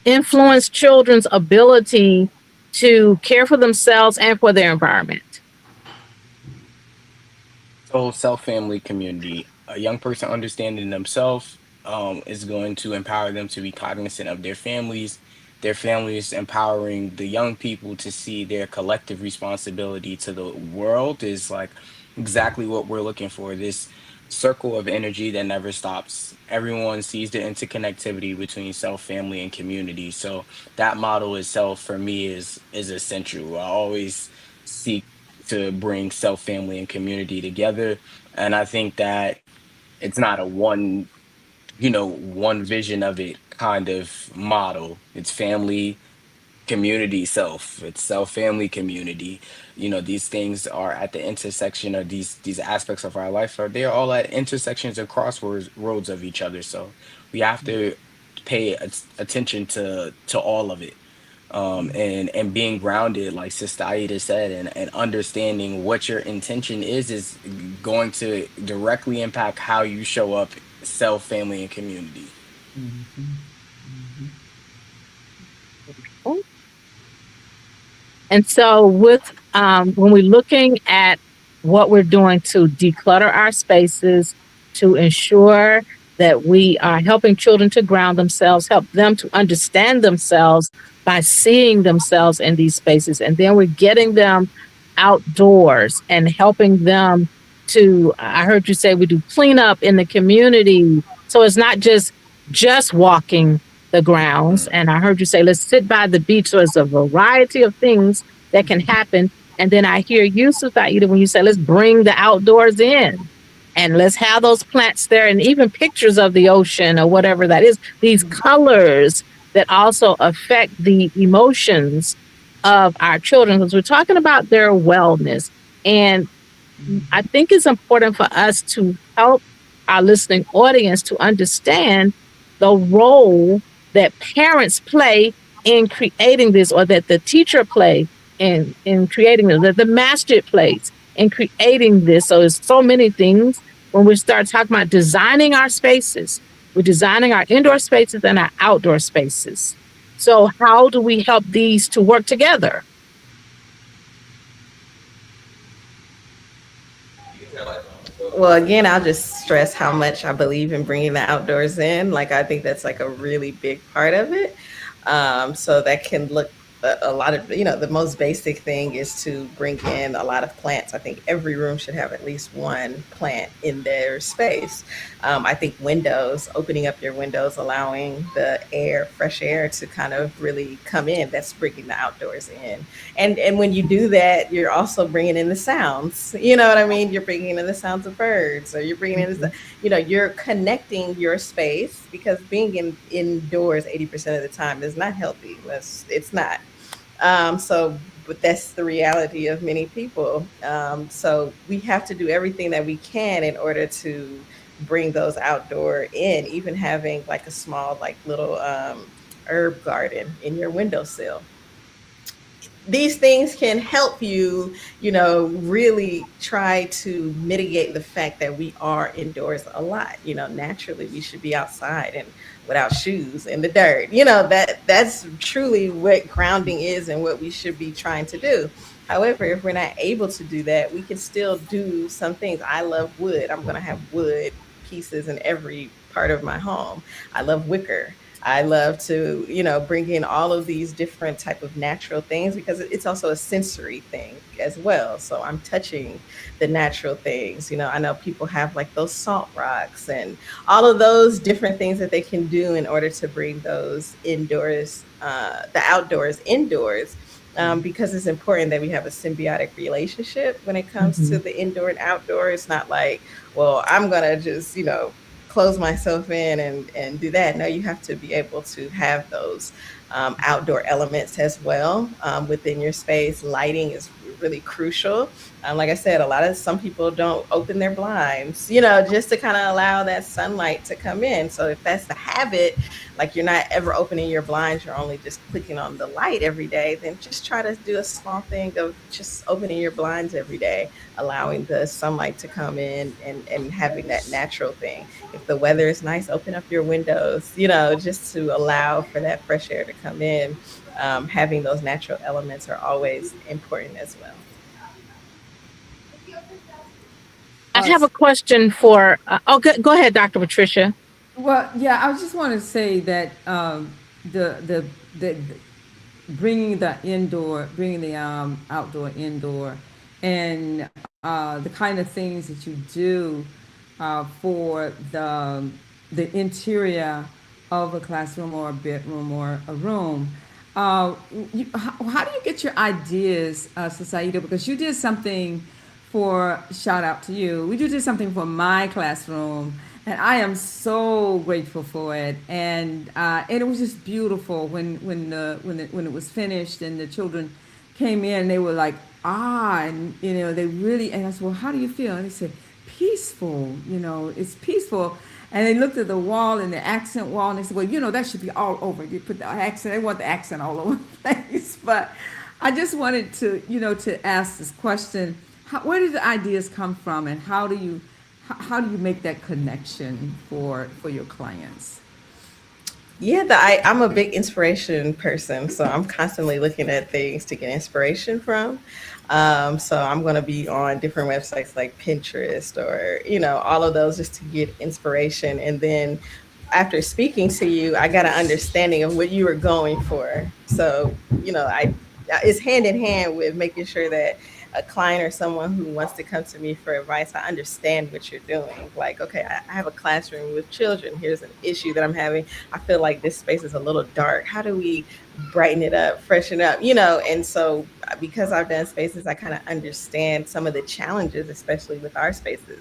influence children's ability to care for themselves and for their environment? So, self family community, a young person understanding themselves is going to empower them to be cognizant of their families empowering the young people to see their collective responsibility to the world is like exactly what we're looking for. This circle of energy that never stops. Everyone sees the interconnectivity between self, family, and community. So that model itself for me is essential. I always seek to bring self, family, and community together. And I think that it's not a one vision of it kind of model. It's family, community, self. It's self, family, community. These things are at the intersection of these aspects of our life. Are they're all at intersections and crossroads roads of each other. So we have to pay attention to all of it, and being grounded, like Sister Aida said, and understanding what your intention is going to directly impact how you show up, self, family, and community. And so, with when we're looking at what we're doing to declutter our spaces, to ensure that we are helping children to ground themselves, help them to understand themselves by seeing themselves in these spaces, and then we're getting them outdoors and helping them to. I heard you say we do cleanup in the community, so it's not just walking the grounds. Mm, And I heard you say, let's sit by the beach. So it's a variety of things that can happen. And then I hear you, Sister Aida, when you say, let's bring the outdoors in and let's have those plants there and even pictures of the ocean or whatever that is, these colors that also affect the emotions of our children, because we're talking about their wellness. And I think it's important for us to help our listening audience to understand the role that parents play in creating this, or that the teacher play in creating this, that the master plays in creating this. So it's so many things when we start talking about designing our spaces. We're designing our indoor spaces and our outdoor spaces. So how do we help these to work together? Well, again, I'll just stress how much I believe in bringing the outdoors in. Like, I think that's like a really big part of it. So that can look a lot of, the most basic thing is to bring in a lot of plants. I think every room should have at least one plant in their space. I think windows, opening up your windows, allowing the air, fresh air to kind of really come in, that's bringing the outdoors in. And when you do that, you're also bringing in the sounds. You know what I mean? You're bringing in the sounds of birds, or you're bringing in the, you're connecting your space, because being indoors 80% of the time is not healthy. It's not. But that's the reality of many people. So we have to do everything that we can in order to bring those outdoor in, even having like a small, like little herb garden in your windowsill. These things can help you, really try to mitigate the fact that we are indoors a lot. Naturally we should be outside and without shoes in the dirt. That's truly what grounding is and what we should be trying to do. However, if we're not able to do that, we can still do some things. I love wood. I'm going to have wood pieces in every part of my home. I love wicker. I love to, bring in all of these different type of natural things, because it's also a sensory thing as well. So I'm touching the natural things. I know people have like those salt rocks and all of those different things that they can do in order to bring those indoors, the outdoors indoors. because it's important that we have a symbiotic relationship when it comes to Mhm. the indoor and outdoor. It's not like, well, I'm gonna just, close myself in and do that. No, you have to be able to have those outdoor elements as well within your space. Lighting is really crucial. Like I said, some people don't open their blinds, just to kind of allow that sunlight to come in. So if that's the habit, like you're not ever opening your blinds, you're only just clicking on the light every day, then just try to do a small thing of just opening your blinds every day, allowing the sunlight to come in and having that natural thing. If the weather is nice, open up your windows, just to allow for that fresh air to come in. Having those natural elements are always important as well. I Uh, have a question for, go ahead, Dr. Patricia. well, yeah, I just want to say that the bringing the outdoor indoor, and the kind of things that you do for the interior of a classroom or a bedroom or a room. How do you get your ideas, Saida? Because you did something for shout out to you. We did something for my classroom, and I am so grateful for it. And it was just beautiful when it was finished and the children came in. They were like, and they really. And I said, well, how do you feel? And they said, peaceful. It's peaceful. And they looked at the wall and the accent wall, and they said, well, that should be all over. You put the accent. They want the accent all over the place. But I just wanted to ask this question: where do the ideas come from, and how do you make that connection for your clients? Yeah, I'm a big inspiration person, so I'm constantly looking at things to get inspiration from. So I'm going to be on different websites like Pinterest or all of those just to get inspiration. And then after speaking to you, I got an understanding of what you were going for. So I it's hand in hand with making sure that a client or someone who wants to come to me for advice, I understand what you're doing. Like, okay, I have a classroom with children. Here's an issue that I'm having. I feel like this space is a little dark. How do we brighten it up, freshen up, And so because I've done spaces, I kind of understand some of the challenges, especially with our spaces.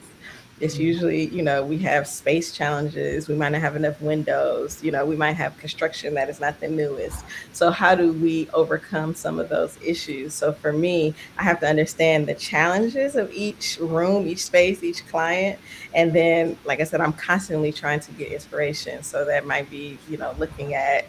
It's usually, we have space challenges. We might not have enough windows. We might have construction that is not the newest. So, how do we overcome some of those issues? So, for me, I have to understand the challenges of each room, each space, each client. And then, like I said, I'm constantly trying to get inspiration. So, that might be, looking at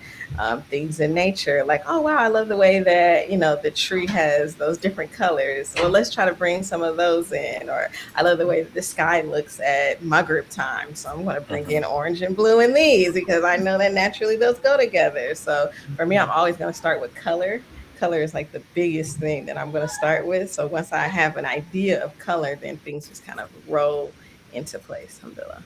things in nature, like, oh, wow, I love the way that, the tree has those different colors. Well, let's try to bring some of those in. Or I love the way that the sky looks at Maghrib time. So I'm going to bring in orange and blue in these because I know that naturally those go together. So for me, I'm always going to start with color. Color is like the biggest thing that I'm going to start with. So once I have an idea of color, then things just kind of roll into place. Alhamdulillah.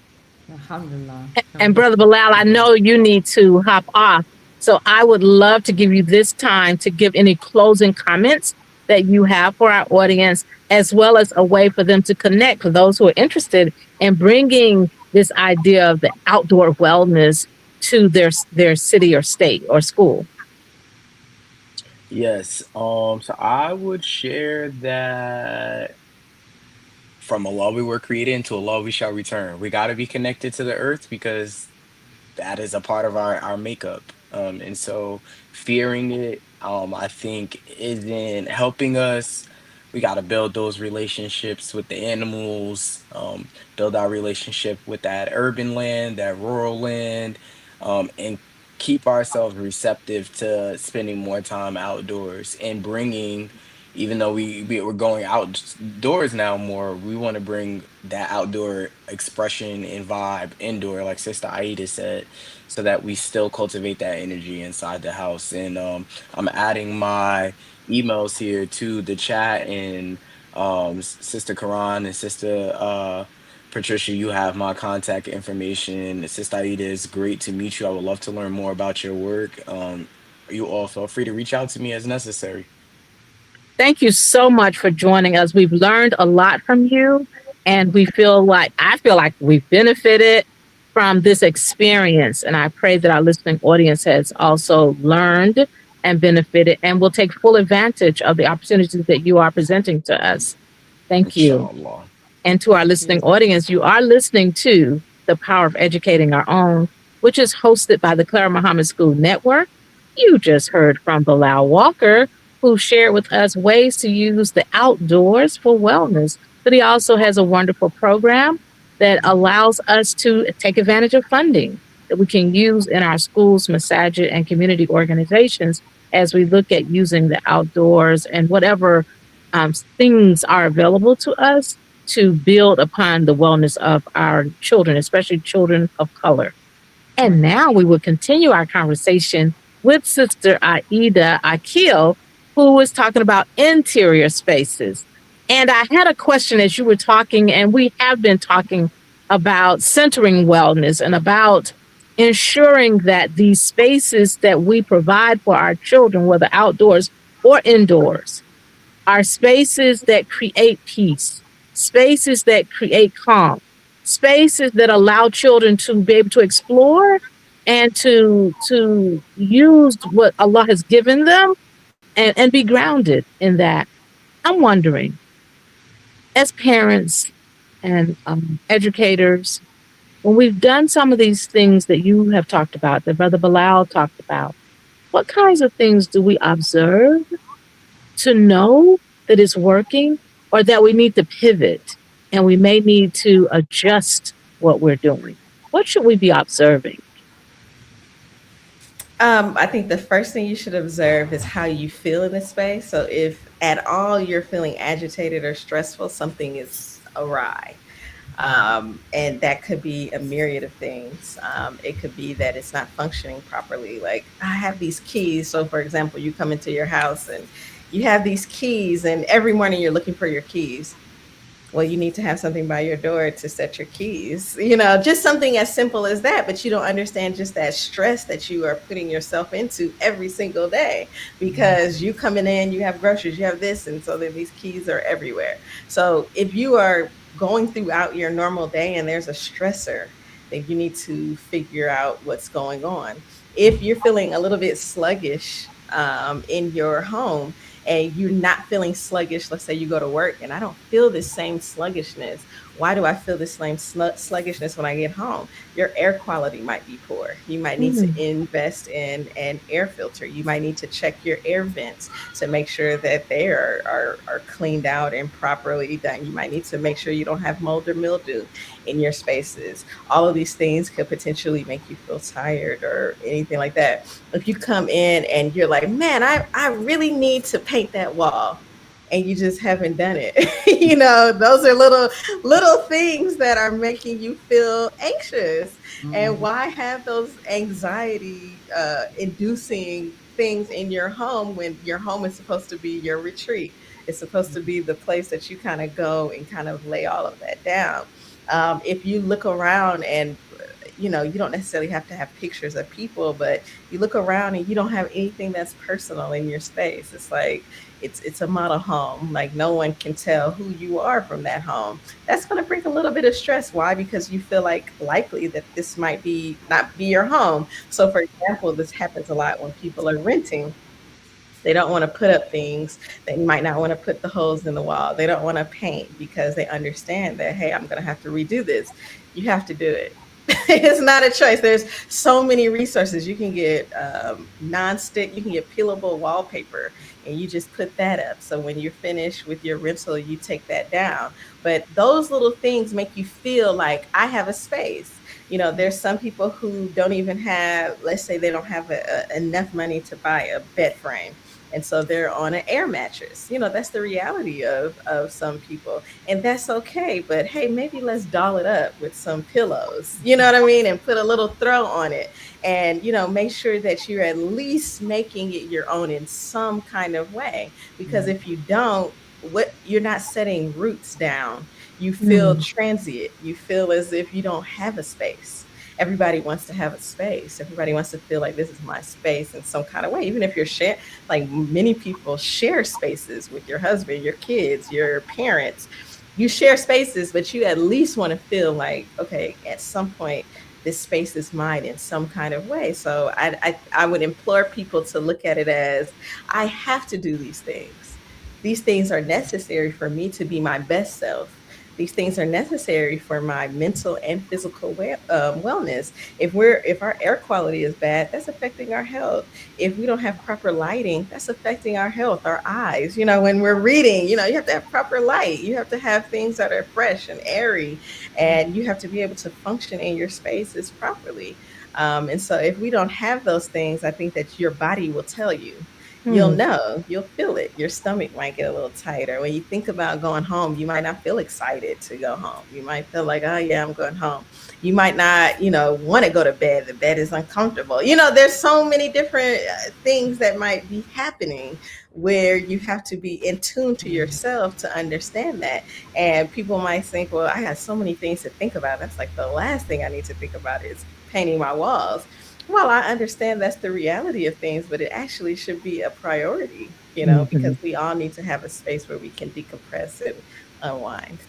Alhamdulillah. And Brother Bilal, I know you need to hop off. So I would love to give you this time to give any closing comments that you have for our audience, as well as a way for them to connect for those who are interested in bringing this idea of the outdoor wellness to their city or state or school. Yes. So I would share that from Allah we were created and to Allah we shall return. We got to be connected to the earth because that is a part of our makeup. And so fearing it, I think isn't helping us. We got to build those relationships with the animals, build our relationship with that urban land, that rural land, and keep ourselves receptive to spending more time outdoors and bringing, even though we're going outdoors now more, we want to bring that outdoor expression and vibe indoor, like Sister Aida said, so that we still cultivate that energy inside the house. And I'm adding my emails here to the chat, and Sister Karan and Sister Patricia, you have my contact information. Sister Aida, it's great to meet you. I would love to learn more about your work. You all feel free to reach out to me as necessary. Thank you so much for joining us. We've learned a lot from you, and I feel like we've benefited from this experience. And I pray that our listening audience has also learned and benefited and will take full advantage of the opportunities that you are presenting to us. Thank you. Inshallah. And to our listening audience, you are listening to The Power of Educating Our Own, which is hosted by the Clara Mohammed School Network. You just heard from Bilal Walker, who shared with us ways to use the outdoors for wellness. But he also has a wonderful program that allows us to take advantage of funding that we can use in our schools, masajid, and community organizations as we look at using the outdoors and whatever things are available to us to build upon the wellness of our children, especially children of color. And now we will continue our conversation with Sister Aida Akil, who was talking about interior spaces. And I had a question as you were talking, and we have been talking about centering wellness and about ensuring that these spaces that we provide for our children, whether outdoors or indoors, are spaces that create peace, spaces that create calm, spaces that allow children to be able to explore and to use what Allah has given them and be grounded in that. I'm wondering, as parents and educators, when we've done some of these things that you have talked about, that Brother Bilal talked about, what kinds of things do we observe to know that it's working or that we need to pivot and we may need to adjust what we're doing? What should we be observing? I think the first thing you should observe is how you feel in this space. So if at all you're feeling agitated or stressful, something is awry. And that could be a myriad of things. It could be that it's not functioning properly. Like, I have these keys. So, for example, you come into your house and you have these keys, and every morning you're looking for your keys. Well, you need to have something by your door to set your keys, just something as simple as that. But you don't understand just that stress that you are putting yourself into every single day, because you coming in, you have groceries, you have this. And so then these keys are everywhere. So if you are going throughout your normal day and there's a stressor, then you need to figure out what's going on. If you're feeling a little bit sluggish in your home, and you're not feeling sluggish, let's say you go to work and I don't feel this same sluggishness. Why do I feel this same sluggishness when I get home? Your air quality might be poor. You might need to invest in an air filter. You might need to check your air vents to make sure that they are cleaned out and properly done. You might need to make sure you don't have mold or mildew in your spaces. All of these things could potentially make you feel tired or anything like that. If you come in and you're like, man, I really need to paint that wall, and you just haven't done it. Those are little things that are making you feel anxious. And why have those anxiety inducing things in your home when your home is supposed to be your retreat? It's supposed to be the place that you kind of go and kind of lay all of that down. If you look around and you don't necessarily have to have pictures of people, but you look around and you don't have anything that's personal in your space. It's like it's a model home. Like, no one can tell who you are from that home. That's going to bring a little bit of stress. Why? Because you feel like likely that this might be not be your home. So, for example, this happens a lot when people are renting. They don't want to put up things. They might not want to put the holes in the wall. They don't want to paint because they understand that, hey, I'm going to have to redo this. You have to do it. It's not a choice. There's so many resources. You can get non-stick, you can get peelable wallpaper, and you just put that up. So when you're finished with your rental, you take that down. But those little things make you feel like I have a space. There's some people who don't even have, let's say they don't have enough money to buy a bed frame. And so they're on an air mattress. That's the reality of some people. And that's okay. But hey, maybe let's doll it up with some pillows, you know what I mean? And put a little throw on it. And, make sure that you're at least making it your own in some kind of way. Because if you don't, you're not setting roots down. You feel transient. You feel as if you don't have a space. Everybody wants to have a space. Everybody wants to feel like this is my space in some kind of way. Even if you're like many people share spaces with your husband, your kids, your parents. You share spaces, but you at least want to feel like, okay, at some point, this space is mine in some kind of way. So I would implore people to look at it as I have to do these things. These things are necessary for me to be my best self. These things are necessary for my mental and physical wellness. If our air quality is bad, that's affecting our health. If we don't have proper lighting, that's affecting our health, our eyes. When we're reading, you have to have proper light. You have to have things that are fresh and airy, and you have to be able to function in your spaces properly. And so, if we don't have those things, I think that your body will tell you. You'll Hmm. know, you'll feel it. Your stomach might get a little tighter. When you think about going home, you might not feel excited to go home. You might feel like, oh, yeah, I'm going home. You might not, want to go to bed. The bed is uncomfortable. There's so many different things that might be happening where you have to be in tune to yourself to understand that. And people might think, well, I have so many things to think about. That's like the last thing I need to think about is painting my walls. Well, I understand that's the reality of things, but it actually should be a priority, Hmm. because we all need to have a space where we can decompress and unwind.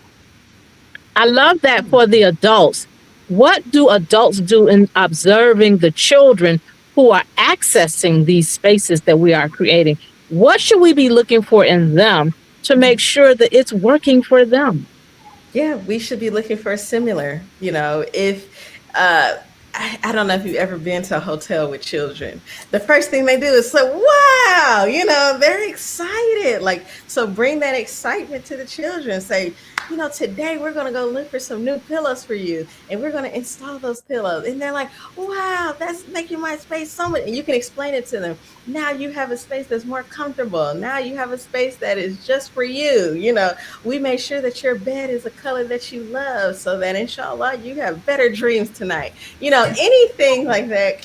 I love that for the adults. What do adults do in observing the children who are accessing these spaces that we are creating? What should we be looking for in them to make sure that it's working for them? Yeah, we should be looking for a similar, if uh I don't know if you've ever been to a hotel with children. The first thing they do is say, wow, they're excited. Like, so bring that excitement to the children. Say, today we're going to go look for some new pillows for you and we're going to install those pillows. And they're like, wow, that's making my space so much. And you can explain it to them. Now you have a space that's more comfortable. Now you have a space that is just for you. We make sure that your bed is a color that you love so that inshallah you have better dreams tonight. Anything like that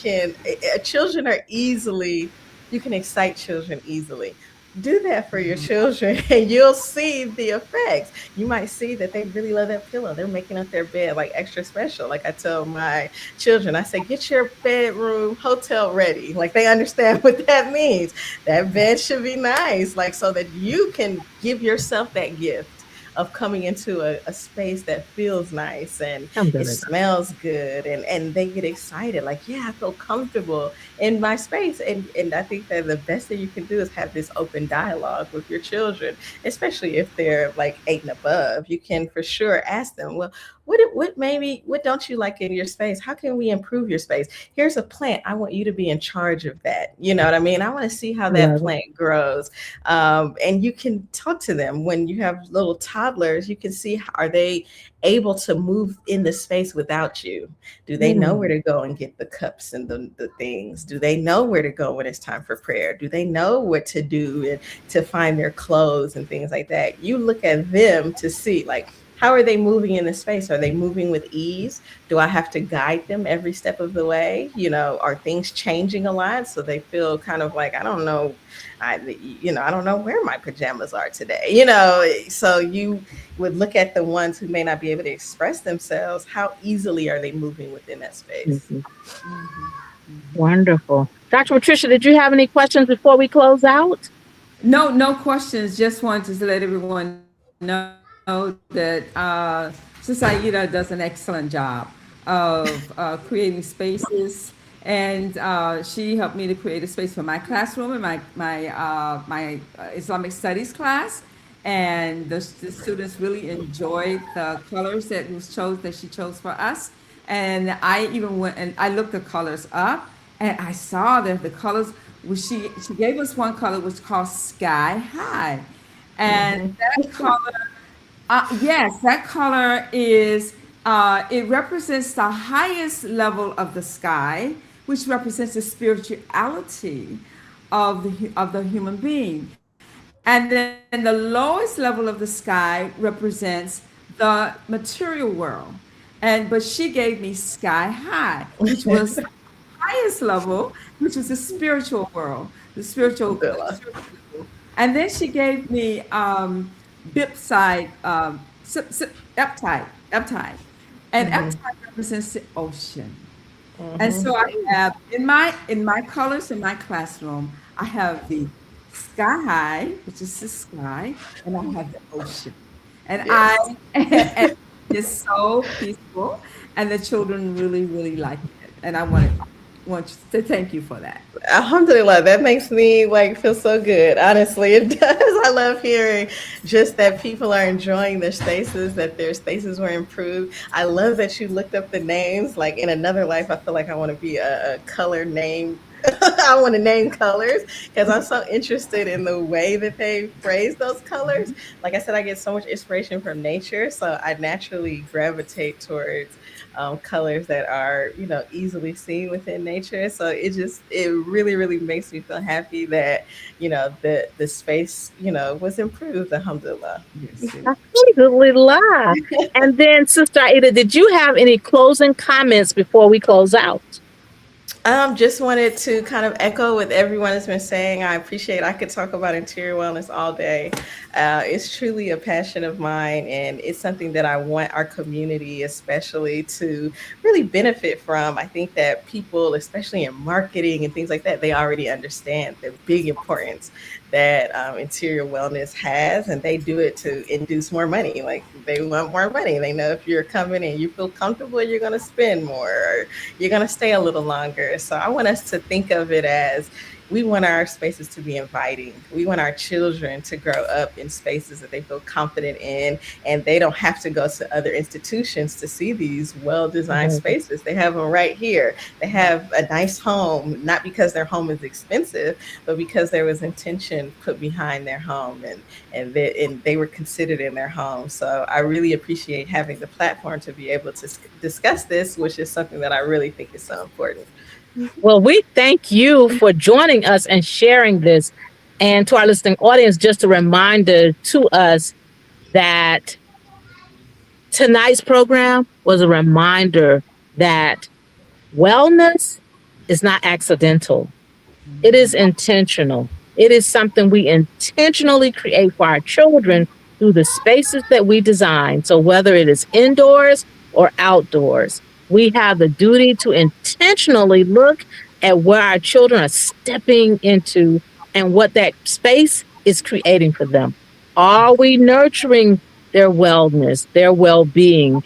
children are easily, you can excite children easily. Do that for your children and you'll see the effects. You might see that they really love that pillow. They're making up their bed like extra special. Like I tell my children, I say, get your bedroom hotel ready. Like they understand what that means. That bed should be nice, like so that you can give yourself that gift of coming into a space that feels nice and it Alhamdulillah. smells good, and they get excited like, yeah, I feel comfortable in my space. And I think that the best thing you can do is have this open dialogue with your children, especially if they're like 8 and above. You can for sure ask them, well, what don't you like in your space? How can we improve your space? Here's a plant. I want you to be in charge of that. You know what I mean? I want to see how I that love it. plant grows. And you can talk to them when you have little toddlers. You can see, are they able to move in the space without you? Do they know where Mm, to go and get the cups and the things? Do they know where to go when it's time for prayer? Do they know what to do and to find their clothes and things like that? You look at them to see, like, how are they moving in the space? Are they moving with ease? Do I have to guide them every step of the way? Are things changing a lot so they feel kind of like, I don't know, I don't know where my pajamas are today. So you would look at the ones who may not be able to express themselves. How easily are they moving within that space? mhm. Mhm, mhm. Wonderful. Dr. Patricia, did you have any questions before we close out? No, no questions. Just wanted to let everyone know that Sister Aida does an excellent job of creating spaces, and she helped me to create a space for my classroom and my Islamic studies class. And the students really enjoyed the colors that she chose for us. And I even went and I looked the colors up, and I saw that the colors she gave us one color was called Sky High, and Hmm. that color, yes, that color is it represents the highest level of the sky, which represents the spirituality of the human being, and then the lowest level of the sky represents the material world. And but she gave me Sky High, which was highest level, which was the spiritual world, the Alhamdulillah. spiritual level. And then she gave me Bip side, uptide. And Hmm. uptide represents the ocean. And Hmm. so I have in my colors in my classroom, I have the sky high, which is the sky, and I have the ocean. And I Yes. and It's so peaceful, and the children really, really like it. And I want to thank you for that. Alhamdulillah, that makes me like feel so good. Honestly, it does. I love hearing just that people are enjoying their spaces, that their spaces were improved. I love that you looked up the names. Like in another life, I feel like I want to be a color name. I want to name colors because I'm so interested in the way that they phrase those colors. Like I said, I get so much inspiration from nature, so I naturally gravitate towards colors that are easily seen within nature. So it really really makes me feel happy that the space was improved. Alhamdulillah. Yes, it Alhamdulillah. And then, Sister Aida, did you have any closing comments before we close out? Just wanted to kind of echo what everyone has been saying. I appreciate. I could talk about interior wellness all day. It's truly a passion of mine, and it's something that I want our community, especially, to really benefit from. I think that people, especially in marketing and things like that, they already understand the big importance that interior wellness has, and they do it to induce more money. Like they want more money. They know if you're coming and you feel comfortable, you're going to spend more, or you're going to stay a little longer. So I want us to think of it as we want our spaces to be inviting. We want our children to grow up in spaces that they feel confident in, and they don't have to go to other institutions to see these well-designed Mhm. spaces. They have them right here. They have a nice home, not because their home is expensive, but because there was intention put behind their home, and they were considered in their home. So I really appreciate having the platform to be able to discuss this, which is something that I really think is so important. Well, we thank you for joining us and sharing this. And to our listening audience, just a reminder to us that tonight's program was a reminder that wellness is not accidental. It is intentional. It is something we intentionally create for our children through the spaces that we design. So, whether it is indoors or outdoors, we have the duty to intentionally look at where our children are stepping into and what that space is creating for them. Are we nurturing their wellness, their well being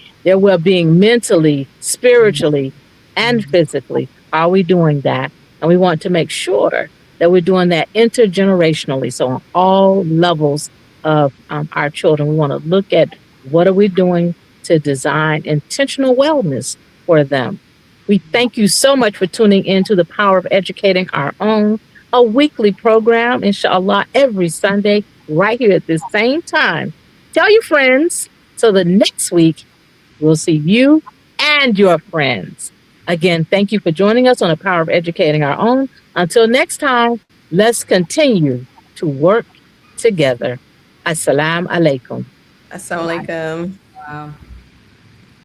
mentally, spiritually, and physically? Are we doing that? And we want to make sure that we're doing that intergenerationally. So on all levels of our children, we want to look at what are we doing to design intentional wellness for them. We thank you so much for tuning in to the Power of Educating Our Own, a weekly program, inshallah, every Sunday, right here at this same time. Tell your friends so that next week we'll see you and your friends. Again, thank you for joining us on the Power of Educating Our Own. Until next time, let's continue to work together. Assalamu alaikum. Assalamu alaikum. wow.